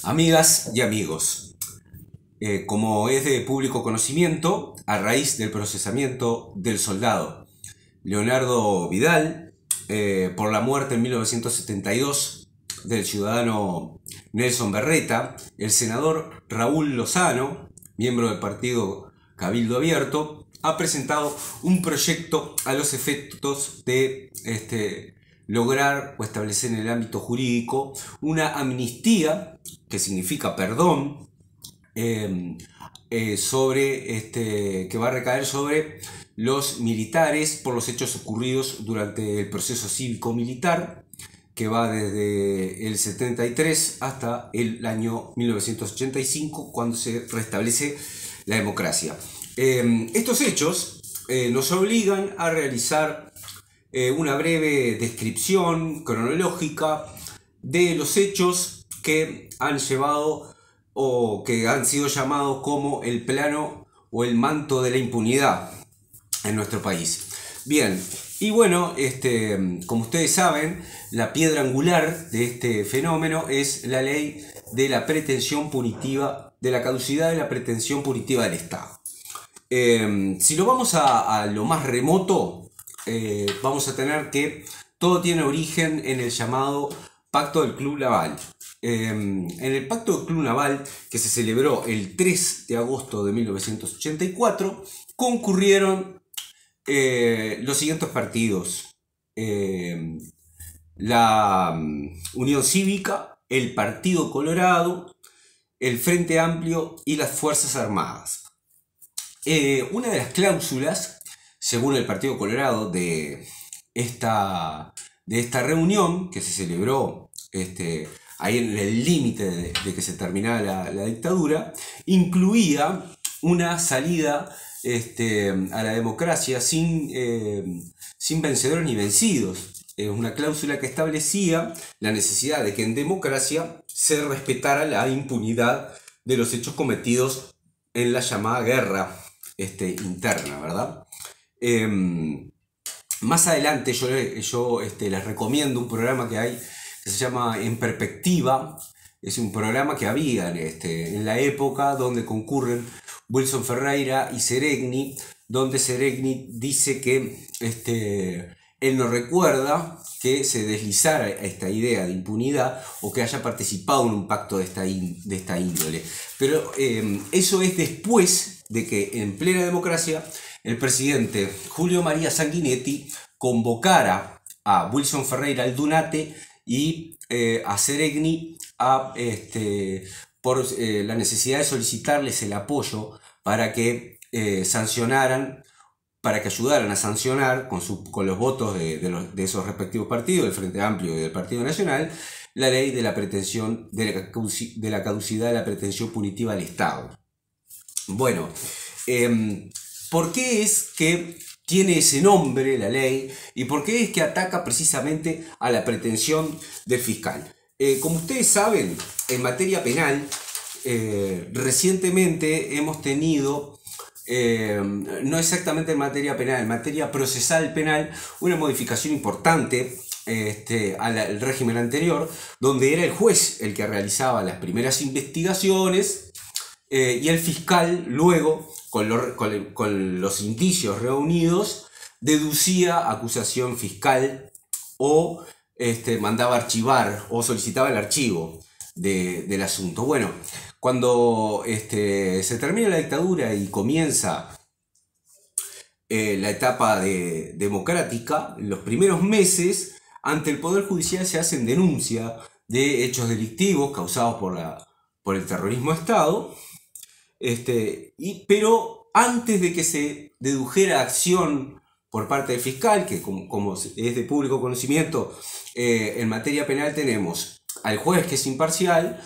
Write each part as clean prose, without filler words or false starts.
Amigas y amigos, como es de público conocimiento, a raíz del procesamiento del soldado Leonardo Vidal por la muerte en 1972 del ciudadano Nelson Berreta, el senador Raúl Lozano, miembro del partido Cabildo Abierto, ha presentado un proyecto a los efectos de lograr o establecer en el ámbito jurídico una amnistía, que significa perdón, que va a recaer sobre los militares por los hechos ocurridos durante el proceso cívico-militar, que va desde el 73 hasta el año 1985, cuando se restablece la democracia. Estos hechos nos obligan a realizar una breve descripción cronológica de los hechos que han llevado o que han sido llamados como el plano o el manto de la impunidad en nuestro país. Bien, y bueno, como ustedes saben, la piedra angular de este fenómeno es la ley de la pretensión punitiva, de la caducidad de la pretensión punitiva del Estado. Si lo vamos a lo más remoto, vamos a tener que todo tiene origen en el llamado Pacto del Club Naval. En el Pacto del Club Naval, que se celebró el 3 de agosto de 1984, concurrieron los siguientes partidos: la Unión Cívica, el Partido Colorado, el Frente Amplio y las Fuerzas Armadas. Una de las cláusulas, según el Partido Colorado, de esta reunión que se celebró ahí en el límite de que se terminara la dictadura, incluía una salida a la democracia sin vencedores ni vencidos. Es una cláusula que establecía la necesidad de que en democracia se respetara la impunidad de los hechos cometidos en la llamada guerra interna, ¿verdad? Más adelante yo les recomiendo un programa que hay que se llama En Perspectiva. Es un programa que había en la época, donde concurren Wilson Ferreira y Seregni, donde Seregni dice que él no recuerda que se deslizara esta idea de impunidad o que haya participado en un pacto de esta índole. Pero eso es después de que en plena democracia el presidente Julio María Sanguinetti convocara a Wilson Ferreira Aldunate y a Seregni por la necesidad de solicitarles el apoyo para que sancionaran, para que ayudaran a sancionar con los votos de esos respectivos partidos, del Frente Amplio y del Partido Nacional, la ley de la pretensión de la caducidad de la pretensión punitiva del Estado. Bueno, ¿por qué es que tiene ese nombre la ley y por qué es que ataca precisamente a la pretensión del fiscal? Como ustedes saben, en materia penal, recientemente hemos tenido, no exactamente en materia penal, en materia procesal penal, una modificación importante al régimen anterior, donde era el juez el que realizaba las primeras investigaciones y el fiscal luego, con los indicios reunidos, deducía acusación fiscal o mandaba archivar o solicitaba el archivo del asunto. Bueno, cuando se termina la dictadura y comienza la etapa democrática, en los primeros meses, ante el Poder Judicial se hacen denuncias de hechos delictivos causados por el terrorismo de Estado, pero antes de que se dedujera acción por parte del fiscal, que como es de público conocimiento, en materia penal tenemos al juez, que es imparcial,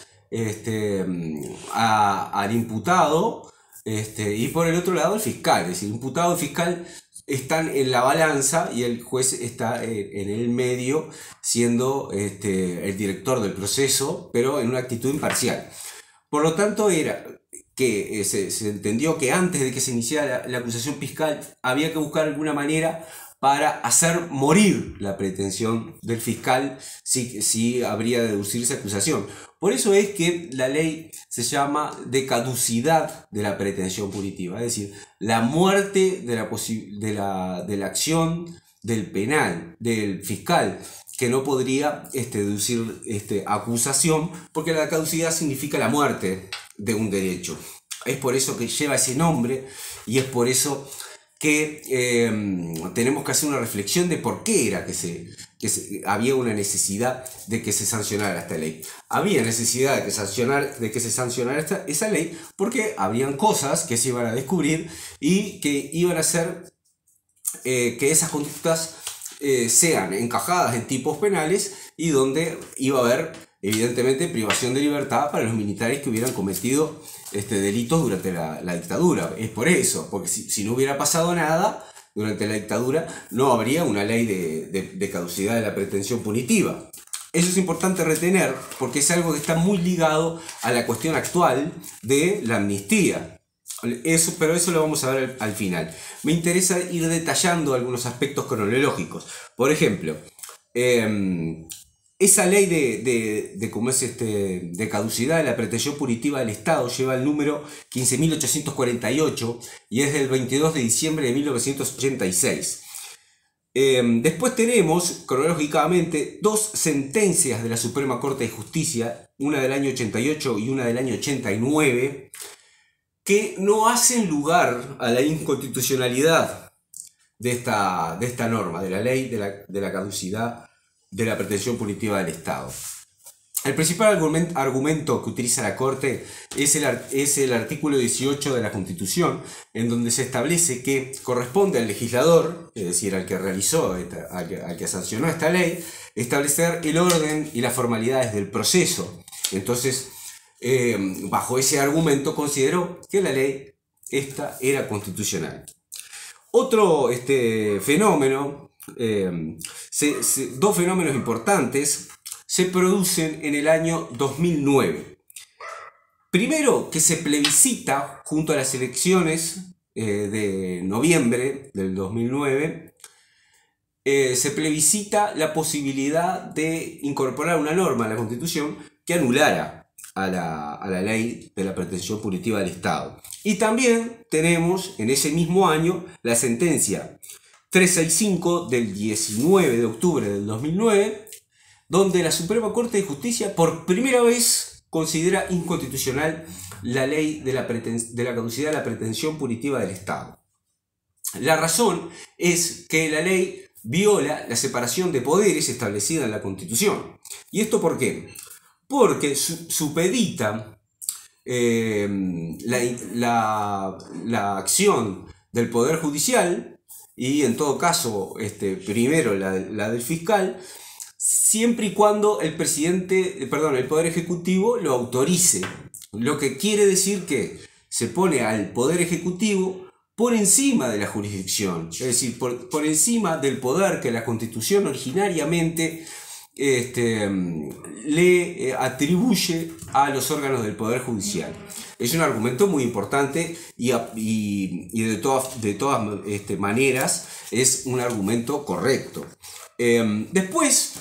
al imputado, y por el otro lado el fiscal. Es decir, imputado y fiscal están en la balanza y el juez está en el medio, siendo el director del proceso, pero en una actitud imparcial. Por lo tanto, era que se entendió que antes de que se iniciara la acusación fiscal había que buscar alguna manera para hacer morir la pretensión del fiscal si habría de deducirse acusación. Por eso es que la ley se llama de caducidad de la pretensión punitiva, es decir, la muerte de la acción del penal, del fiscal, que no podría deducir acusación, porque la caducidad significa la muerte de un derecho. Es por eso que lleva ese nombre y es por eso que tenemos que hacer una reflexión de por qué era que había una necesidad de que se sancionara esta ley. Había necesidad de que se sancionara esa ley porque habían cosas que se iban a descubrir y que iban a hacer que esas conductas sean encajadas en tipos penales y donde iba a haber evidentemente privación de libertad para los militares que hubieran cometido delitos durante la dictadura. Es por eso, porque si no hubiera pasado nada durante la dictadura, no habría una ley de caducidad de la pretensión punitiva. Eso es importante retener porque es algo que está muy ligado a la cuestión actual de la amnistía. Pero eso lo vamos a ver al final. Me interesa ir detallando algunos aspectos cronológicos. Por ejemplo, esa ley de caducidad de la pretensión punitiva del Estado lleva el número 15.848 y es del 22 de diciembre de 1986. Después tenemos, cronológicamente, dos sentencias de la Suprema Corte de Justicia, una del año 88 y una del año 89, que no hacen lugar a la inconstitucionalidad de esta norma, de la ley de la caducidad de la pretensión punitiva del Estado. El principal argumento que utiliza la Corte es el artículo 18 de la Constitución, en donde se establece que corresponde al legislador, es decir, al que realizó, al que sancionó esta ley, establecer el orden y las formalidades del proceso. Entonces, bajo ese argumento consideró que la ley esta era constitucional. Otro fenómeno, dos fenómenos importantes se producen en el año 2009. Primero, que se plebiscita junto a las elecciones de noviembre del 2009, se plebiscita la posibilidad de incorporar una norma a la Constitución que anulara a la ley de la pretensión punitiva del Estado. Y también tenemos en ese mismo año la sentencia 365 del 19 de octubre del 2009, donde la Suprema Corte de Justicia por primera vez considera inconstitucional la ley de la caducidad de la pretensión punitiva del Estado. La razón es que la ley viola la separación de poderes establecida en la Constitución. ¿Y esto por qué? Porque supedita la acción del Poder Judicial y en todo caso primero la del fiscal, siempre y cuando el Poder Ejecutivo lo autorice. Lo que quiere decir que se pone al Poder Ejecutivo por encima de la jurisdicción, es decir, por encima del poder que la Constitución originariamente le atribuye a los órganos del Poder Judicial. Es un argumento muy importante y de todas maneras es un argumento correcto. Después,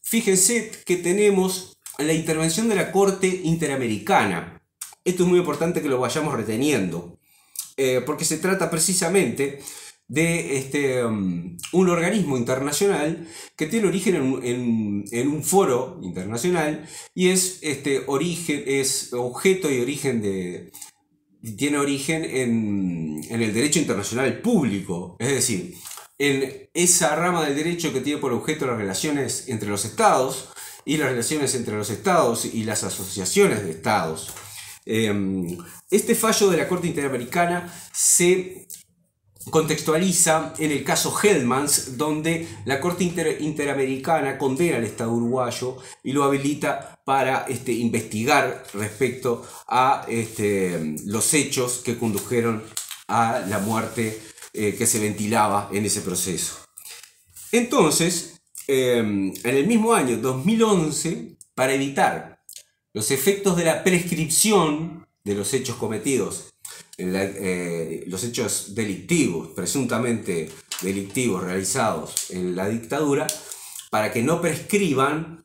fíjense que tenemos la intervención de la Corte Interamericana. Esto es muy importante que lo vayamos reteniendo, porque se trata precisamente de un organismo internacional que tiene origen en un foro internacional y tiene origen en el derecho internacional público, es decir, en esa rama del derecho que tiene por objeto las relaciones entre los estados y las relaciones entre los estados y las asociaciones de estados. Este fallo de la Corte Interamericana se contextualiza en el caso Hellmans, donde la Corte Interamericana condena al Estado uruguayo y lo habilita para investigar respecto a los hechos que condujeron a la muerte que se ventilaba en ese proceso. Entonces, en el mismo año 2011, para evitar los efectos de la prescripción de los hechos cometidos, los hechos delictivos presuntamente delictivos realizados en la dictadura, para que no prescriban,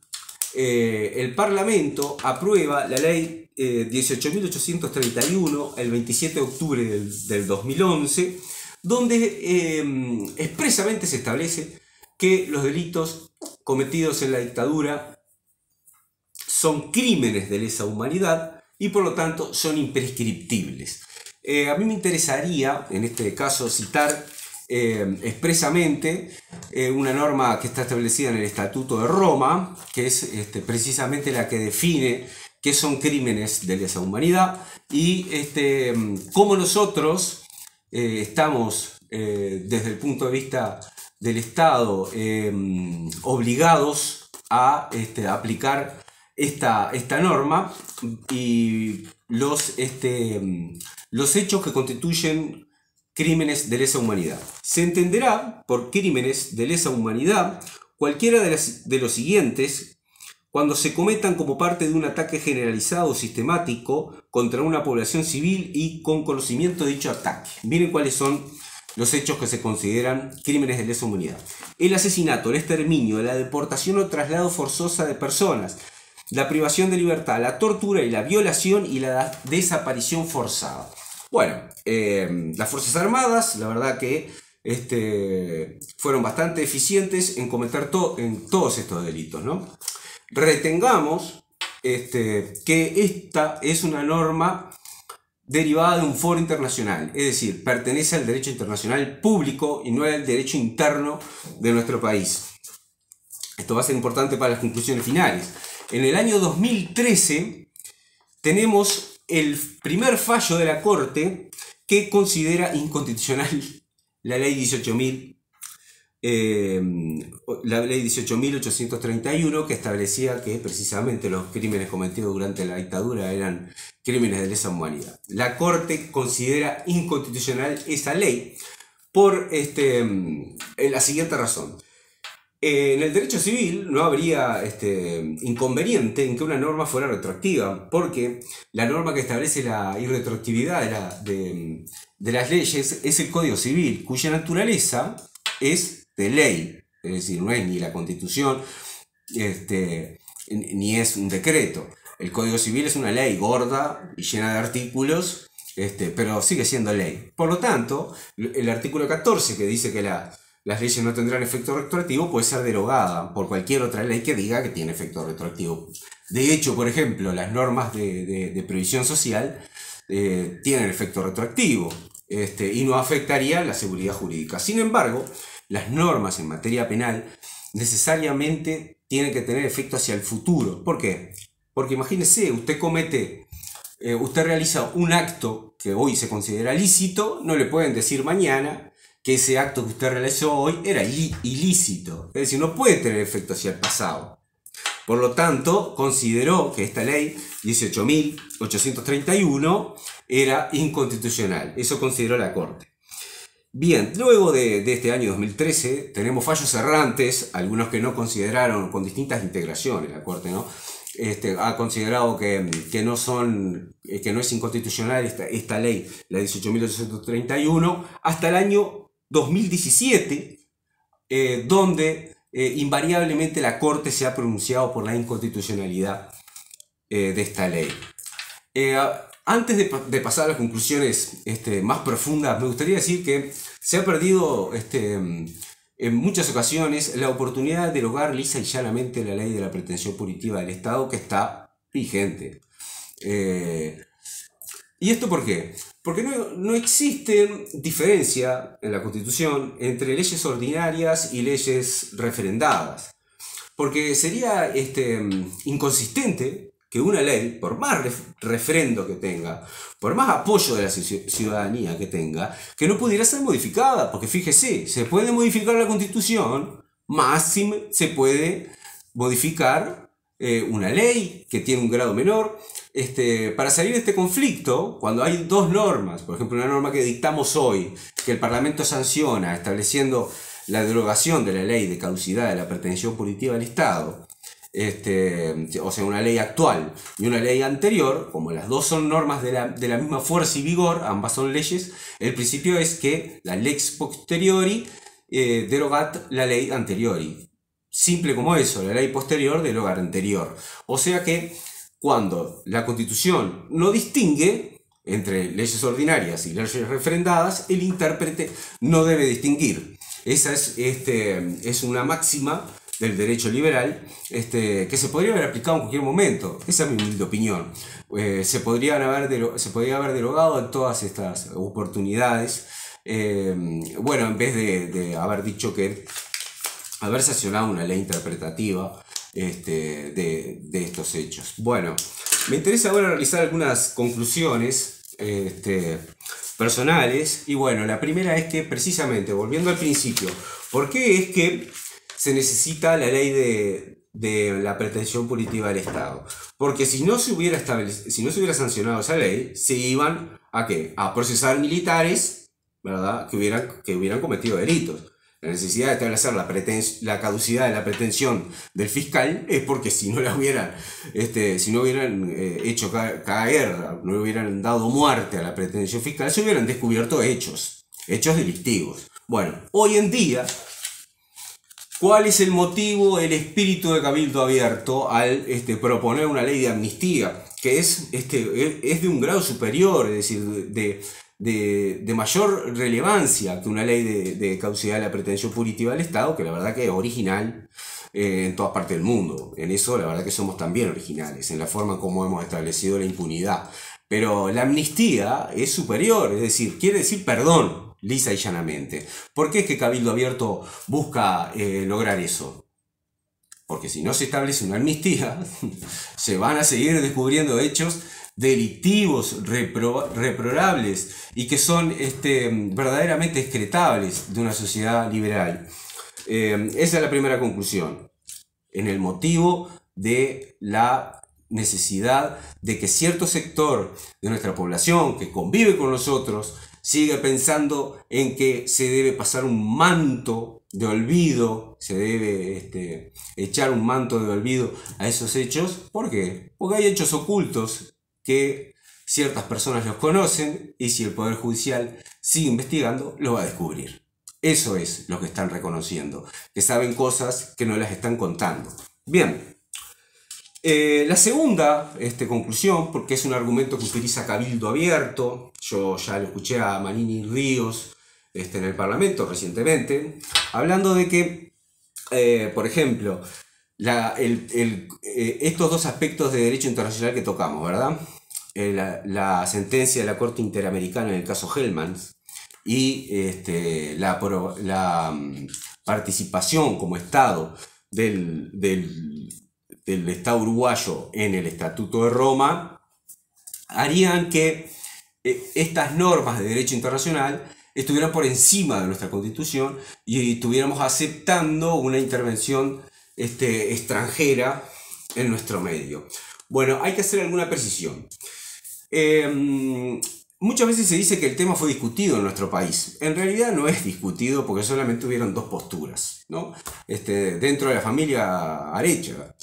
el Parlamento aprueba la ley 18.831 el 27 de octubre del 2011, donde expresamente se establece que los delitos cometidos en la dictadura son crímenes de lesa humanidad y por lo tanto son imprescriptibles. A mí me interesaría en este caso citar expresamente una norma que está establecida en el Estatuto de Roma, que es precisamente la que define qué son crímenes de lesa humanidad y cómo nosotros estamos desde el punto de vista del Estado obligados a aplicar esta norma y los hechos que constituyen crímenes de lesa humanidad. Se entenderá por crímenes de lesa humanidad cualquiera de los siguientes cuando se cometan como parte de un ataque generalizado o sistemático contra una población civil y con conocimiento de dicho ataque. Miren cuáles son los hechos que se consideran crímenes de lesa humanidad: el asesinato, el exterminio, la deportación o traslado forzosa de personas, la privación de libertad, la tortura y la violación y la desaparición forzada. Bueno, las Fuerzas Armadas, la verdad que fueron bastante eficientes en cometer en todos estos delitos, ¿no? Retengamos que esta es una norma derivada de un foro internacional, es decir, pertenece al derecho internacional público y no al derecho interno de nuestro país. Esto va a ser importante para las conclusiones finales. En el año 2013 tenemos el primer fallo de la Corte que considera inconstitucional la ley 18.831, que establecía que precisamente los crímenes cometidos durante la dictadura eran crímenes de lesa humanidad. La Corte considera inconstitucional esa ley por la siguiente razón. En el derecho civil no habría inconveniente en que una norma fuera retroactiva, porque la norma que establece la irretroactividad de las leyes es el Código Civil, cuya naturaleza es de ley, es decir, no es ni la Constitución ni es un decreto. El Código Civil es una ley gorda y llena de artículos, pero sigue siendo ley. Por lo tanto, el artículo 14, que dice que las leyes no tendrán efecto retroactivo, puede ser derogada por cualquier otra ley que diga que tiene efecto retroactivo. De hecho, por ejemplo, las normas de previsión social tienen efecto retroactivo y no afectaría la seguridad jurídica. Sin embargo, las normas en materia penal necesariamente tienen que tener efecto hacia el futuro. ¿Por qué? Porque imagínese, usted realiza un acto que hoy se considera lícito, no le pueden decir mañana que ese acto que usted realizó hoy era ilícito. Es decir, no puede tener efecto hacia el pasado. Por lo tanto, consideró que esta ley 18.831 era inconstitucional. Eso consideró la Corte. Bien, luego de este año 2013 tenemos fallos errantes, algunos que no consideraron, con distintas integraciones la Corte, ¿no? Ha considerado que no es inconstitucional esta ley, la 18.831, hasta el año 2017, donde invariablemente la Corte se ha pronunciado por la inconstitucionalidad de esta ley. Antes de pasar a las conclusiones más profundas, me gustaría decir que se ha perdido en muchas ocasiones la oportunidad de derogar lisa y llanamente la ley de la pretensión punitiva del Estado, que está vigente. ¿Y esto por qué? Porque no existe diferencia en la Constitución entre leyes ordinarias y leyes referendadas. Porque sería inconsistente que una ley, por más refrendo que tenga, por más apoyo de la ciudadanía que tenga, que no pudiera ser modificada. Porque fíjese, se puede modificar la Constitución, más se puede modificar una ley que tiene un grado menor. Para salir de este conflicto, cuando hay dos normas, por ejemplo una norma que dictamos hoy, que el Parlamento sanciona, estableciendo la derogación de la ley de caducidad de la pretensión punitiva del Estado, o sea, una ley actual y una ley anterior, como las dos son normas de la misma fuerza y vigor, ambas son leyes, el principio es que la lex posteriori derogat la ley anteriori. Simple como eso, la ley posterior deroga la anterior. O sea que cuando la Constitución no distingue entre leyes ordinarias y leyes referendadas, el intérprete no debe distinguir. Esa es una máxima del derecho liberal que se podría haber aplicado en cualquier momento. Esa es mi humilde opinión. Se podría haber derogado en todas estas oportunidades. Bueno, en vez de haber dicho que haber sancionado una ley interpretativa de estos hechos. Bueno, me interesa ahora realizar algunas conclusiones personales. Y bueno, la primera es que precisamente, volviendo al principio, ¿por qué es que se necesita la ley de la pretensión punitiva del Estado? Porque si no se hubiera sancionado esa ley, se iban ¿a qué? A procesar militares, ¿verdad? que hubieran cometido delitos. La necesidad de establecer la caducidad de la pretensión del fiscal es porque si no hubieran hecho caer, no hubieran dado muerte a la pretensión fiscal, se hubieran descubierto hechos delictivos. Bueno, hoy en día, ¿cuál es el motivo, el espíritu de Cabildo Abierto al proponer una ley de amnistía? Que es de un grado superior, es decir, de mayor relevancia que una ley de caducidad de la pretensión punitiva del Estado, que la verdad que es original en todas partes del mundo. En eso la verdad que somos también originales, en la forma como hemos establecido la impunidad. Pero la amnistía es superior, es decir, quiere decir perdón, lisa y llanamente. ¿Por qué es que Cabildo Abierto busca lograr eso? Porque si no se establece una amnistía, se van a seguir descubriendo hechos delictivos, reprobables y que son verdaderamente excretables de una sociedad liberal. Esa es la primera conclusión, en el motivo de la necesidad de que cierto sector de nuestra población que convive con nosotros siga pensando en que se debe pasar un manto de olvido, se debe echar un manto de olvido a esos hechos. ¿Por qué? Porque hay hechos ocultos que ciertas personas los conocen y si el Poder Judicial sigue investigando, lo va a descubrir. Eso es lo que están reconociendo, que saben cosas que no las están contando. Bien, la segunda conclusión, porque es un argumento que utiliza Cabildo Abierto, yo ya lo escuché a Manini Ríos en el recientemente, hablando de que, por ejemplo, estos dos aspectos de derecho internacional que tocamos, ¿verdad? La sentencia de la Corte Interamericana en el caso Hellmans y la participación como Estado del Estado uruguayo en el Estatuto de Roma, harían que estas normas de derecho internacional estuvieran por encima de nuestra Constitución y estuviéramos aceptando una intervención extranjera en nuestro medio. Bueno, hay que hacer alguna precisión. Muchas veces se dice que el tema fue discutido en nuestro país. En realidad no es discutido porque solamente hubieron dos posturas, ¿no? Dentro de la familia Arecha.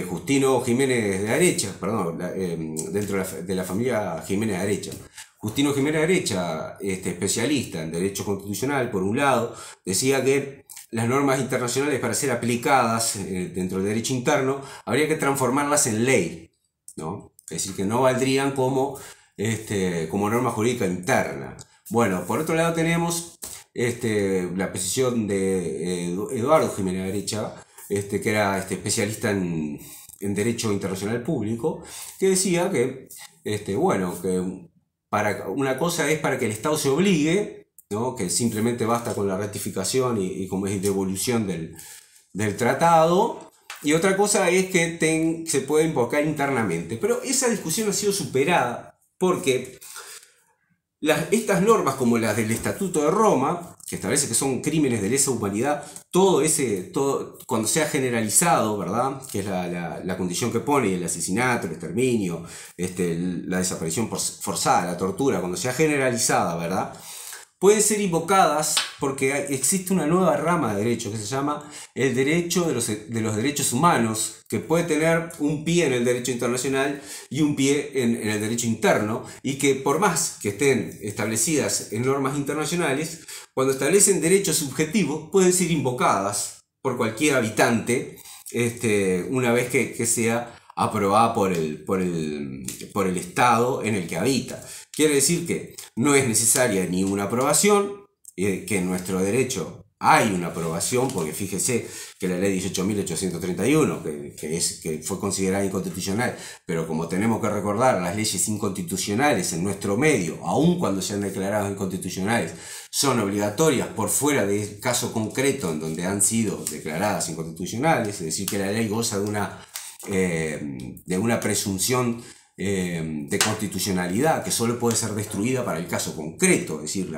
Justino Jiménez de Arecha, perdón, dentro de la familia Jiménez de Arecha. Justino Jiménez de Arecha, especialista en derecho constitucional, por un lado, decía que las normas internacionales para ser aplicadas dentro del derecho interno habría que transformarlas en ley, ¿no? Es decir, que no valdrían como norma jurídica interna. Bueno, por otro lado tenemos la posición de Eduardo Jiménez de Arecha, que era especialista en Derecho Internacional Público, que decía que, que una cosa es para que el Estado se obligue, ¿no? Que simplemente basta con la ratificación y como es devolución del tratado, y otra cosa es que se puede invocar internamente. Pero esa discusión ha sido superada porque estas normas como las del Estatuto de Roma, que establece que son crímenes de lesa humanidad, todo cuando sea generalizado, ¿verdad? Que es la condición que pone el asesinato, el exterminio, la desaparición forzada, la tortura, cuando sea generalizada, ¿verdad? pueden ser invocadas porque existe una nueva rama de derecho que se llama el derecho de los derechos humanos, que puede tener un pie en el derecho internacional y un pie en el derecho interno, y que por más que estén establecidas en normas internacionales, cuando establecen derechos subjetivos pueden ser invocadas por cualquier habitante una vez que sea aprobada por el Estado en el que habita. Quiere decir que no es necesaria ni una aprobación, que en nuestro derecho hay una aprobación, porque fíjese que la ley 18.831, que fue considerada inconstitucional, pero como tenemos que recordar, las leyes inconstitucionales en nuestro medio, aun cuando sean declaradas inconstitucionales, son obligatorias por fuera del caso concreto en donde han sido declaradas inconstitucionales, es decir, que la ley goza de una presunción de constitucionalidad que solo puede ser destruida para el caso concreto, es decir,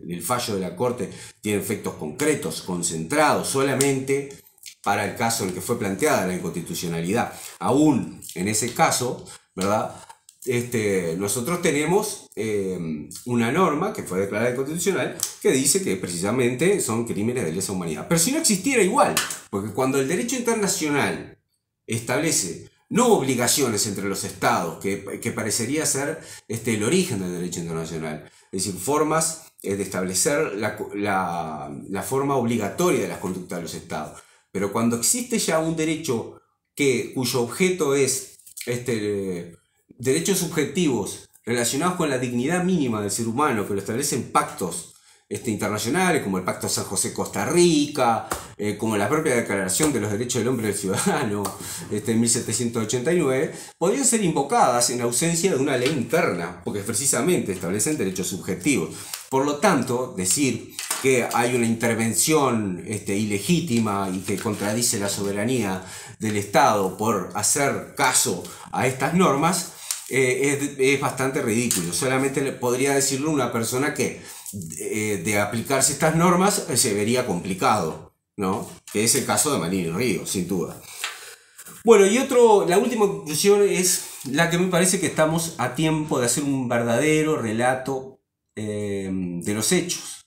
el fallo de la Corte tiene efectos concretos, concentrados solamente para el caso en el que fue planteada la inconstitucionalidad. Aún en ese caso, ¿verdad? Nosotros tenemos una norma que fue declarada inconstitucional que dice que precisamente son crímenes de lesa humanidad. Pero si no existiera igual, porque cuando el derecho internacional establece no obligaciones entre los estados, que parecería ser el origen del derecho internacional, es decir, formas de establecer la forma obligatoria de las conductas de los estados. Pero cuando existe ya un derecho cuyo objeto es derechos subjetivos relacionados con la dignidad mínima del ser humano, que lo establecen pactos internacionales, como el Pacto San José-Costa Rica, como la propia Declaración de los Derechos del Hombre y del Ciudadano, en 1789, podrían ser invocadas en ausencia de una ley interna, porque precisamente establecen derechos subjetivos. Por lo tanto, decir que hay una intervención ilegítima y que contradice la soberanía del Estado por hacer caso a estas normas es bastante ridículo. Solamente podría decirlo una persona que de aplicarse estas normas se vería complicado, ¿no? Que es el caso de Manín y Ríos, sin duda. Bueno, y la última conclusión es la que me parece que estamos a tiempo de hacer un verdadero relato de los hechos.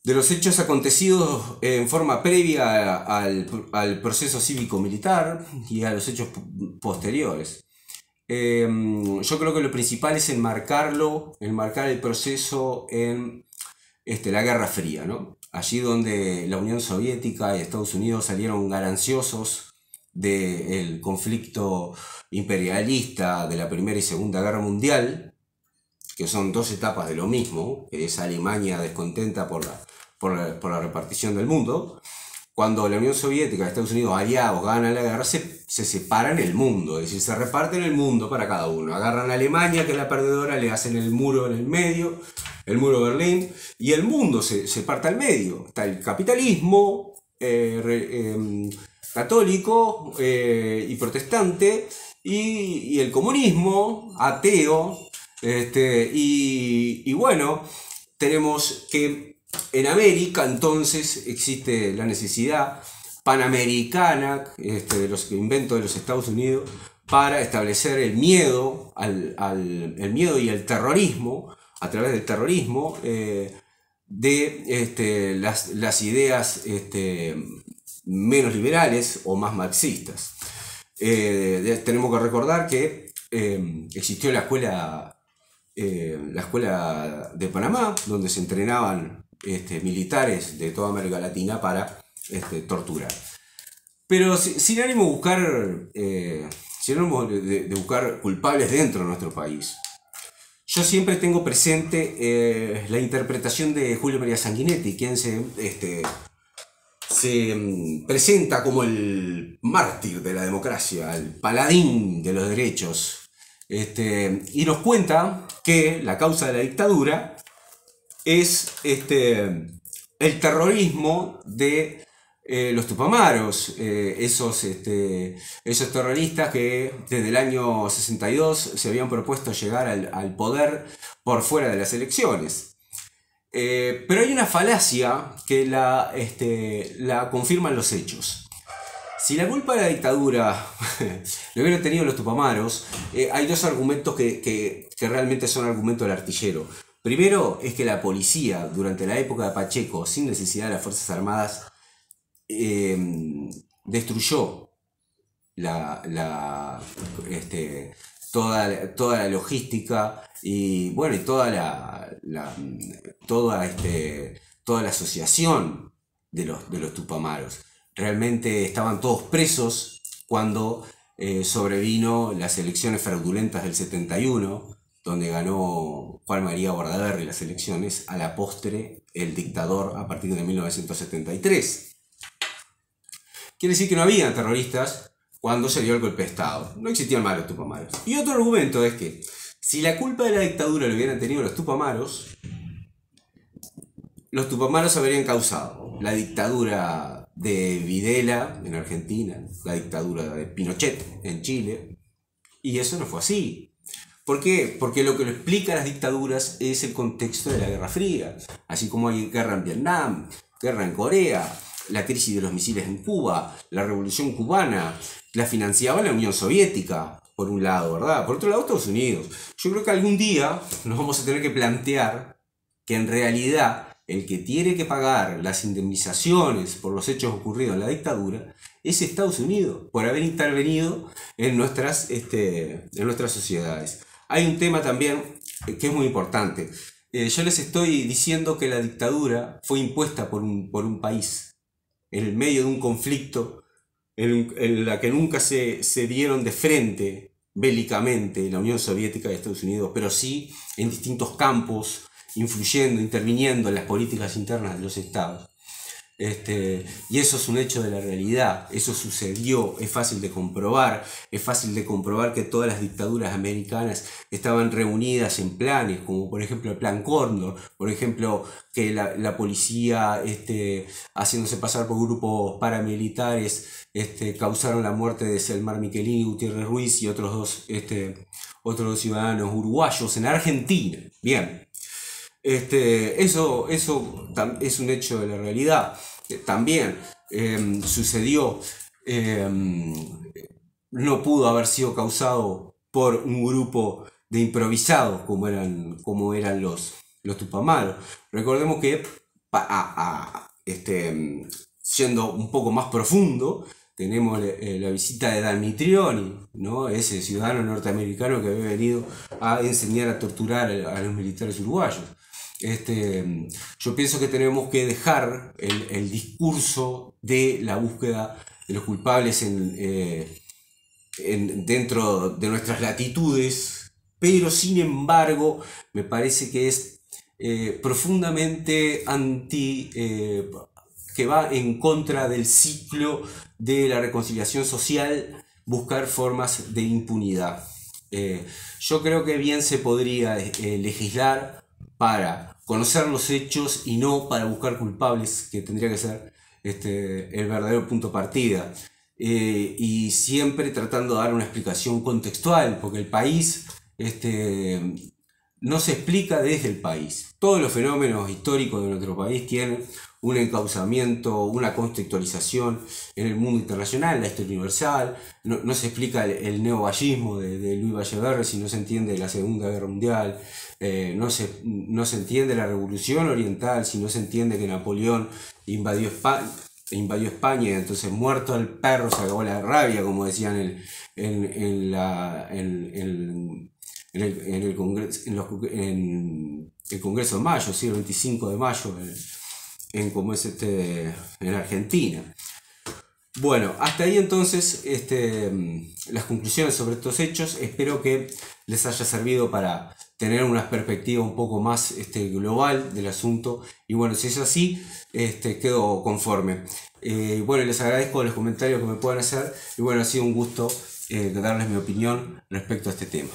De los hechos acontecidos en forma previa al proceso cívico-militar y a los hechos posteriores. Yo creo que lo principal es enmarcar el proceso en la Guerra Fría, ¿no? Allí donde la Unión Soviética y Estados Unidos salieron gananciosos del conflicto imperialista de la Primera y Segunda Guerra Mundial, que son dos etapas de lo mismo, que es Alemania descontenta por la repartición del mundo. Cuando la Unión Soviética y Estados Unidos aliados ganan la guerra, se separan el mundo, es decir, se reparten el mundo para cada uno. Agarran a Alemania, que es la perdedora, le hacen el muro en el medio, el muro de Berlín, y el mundo se parte al medio. Está el capitalismo católico y protestante, y el comunismo ateo, y bueno, tenemos que en América entonces existe la necesidad panamericana de los inventos de los Estados Unidos para establecer el miedo, el miedo y el terrorismo, a través del terrorismo, de las ideas menos liberales o más marxistas. Tenemos que recordar que existió la escuela de Panamá, donde se entrenaban militares de toda América Latina para torturar. Pero sin ánimo de buscar culpables dentro de nuestro país. Yo siempre tengo presente la interpretación de Julio María Sanguinetti, quien se presenta como el mártir de la democracia, el paladín de los derechos, y nos cuenta que la causa de la dictadura es el terrorismo de los Tupamaros, esos terroristas que desde el año 62 se habían propuesto llegar al poder por fuera de las elecciones. Pero hay una falacia que la confirman los hechos. Si la culpa de la dictadura lo hubieran tenido los Tupamaros, hay dos argumentos que realmente son argumentos del artillero. Primero es que la policía, durante la época de Pacheco, sin necesidad de las Fuerzas Armadas, destruyó toda la logística y bueno, y toda la asociación de los Tupamaros. Realmente estaban todos presos cuando sobrevino las elecciones fraudulentas del 71, donde ganó Juan María Bordaberry las elecciones, a la postre el dictador a partir de 1973. Quiere decir que no había terroristas cuando se dio el golpe de Estado. No existían más los Tupamaros. Y otro argumento es que si la culpa de la dictadura lo hubieran tenido los Tupamaros habrían causado la dictadura de Videla en Argentina, la dictadura de Pinochet en Chile, y eso no fue así. ¿Por qué? Porque lo que lo explica las dictaduras es el contexto de la Guerra Fría, así como hay guerra en Vietnam, guerra en Corea, la crisis de los misiles en Cuba, la Revolución Cubana, la financiaba la Unión Soviética, por un lado, ¿verdad? Por otro lado, Estados Unidos. Yo creo que algún día nos vamos a tener que plantear que en realidad el que tiene que pagar las indemnizaciones por los hechos ocurridos en la dictadura es Estados Unidos, por haber intervenido en nuestras sociedades. Hay un tema también que es muy importante. Yo les estoy diciendo que la dictadura fue impuesta por un país en el medio de un conflicto en la que nunca se dieron de frente bélicamente la Unión Soviética y Estados Unidos, pero sí en distintos campos, influyendo, interviniendo en las políticas internas de los estados. Y eso es un hecho de la realidad, eso sucedió, es fácil de comprobar que todas las dictaduras americanas estaban reunidas en planes, como por ejemplo el Plan Cóndor, por ejemplo que la policía haciéndose pasar por grupos paramilitares causaron la muerte de Selmar Michelini, Gutiérrez Ruiz y otros dos ciudadanos uruguayos en Argentina. Bien. Eso es un hecho de la realidad. También sucedió, no pudo haber sido causado por un grupo de improvisados como eran los Tupamaros. Recordemos que, siendo un poco más profundo, tenemos la visita de Damitrioni, ¿no? Ese ciudadano norteamericano que había venido a enseñar a torturar a los militares uruguayos. Yo pienso que tenemos que dejar el discurso de la búsqueda de los culpables dentro de nuestras latitudes, pero sin embargo me parece que es profundamente que va en contra del ciclo de la reconciliación social, buscar formas de impunidad. Yo creo que bien se podría legislar para conocer los hechos y no para buscar culpables, que tendría que ser el verdadero punto de partida. Y siempre tratando de dar una explicación contextual, porque el país no se explica desde el país. Todos los fenómenos históricos de nuestro país tienen un encauzamiento, una contextualización en el mundo internacional, la historia universal. No se explica el neovallismo de Luis Valle-Verre si no se entiende la Segunda Guerra Mundial. No se entiende la Revolución Oriental si no se entiende que Napoleón invadió España y entonces muerto el perro se acabó la rabia, como decían en el Congreso de Mayo, ¿sí? El 25 de mayo en Argentina. Bueno, hasta ahí entonces las conclusiones sobre estos hechos. Espero que les haya servido para tener una perspectiva un poco más global del asunto. Y bueno, si es así, quedo conforme. Bueno, les agradezco los comentarios que me puedan hacer. Y bueno, ha sido un gusto darles mi opinión respecto a este tema.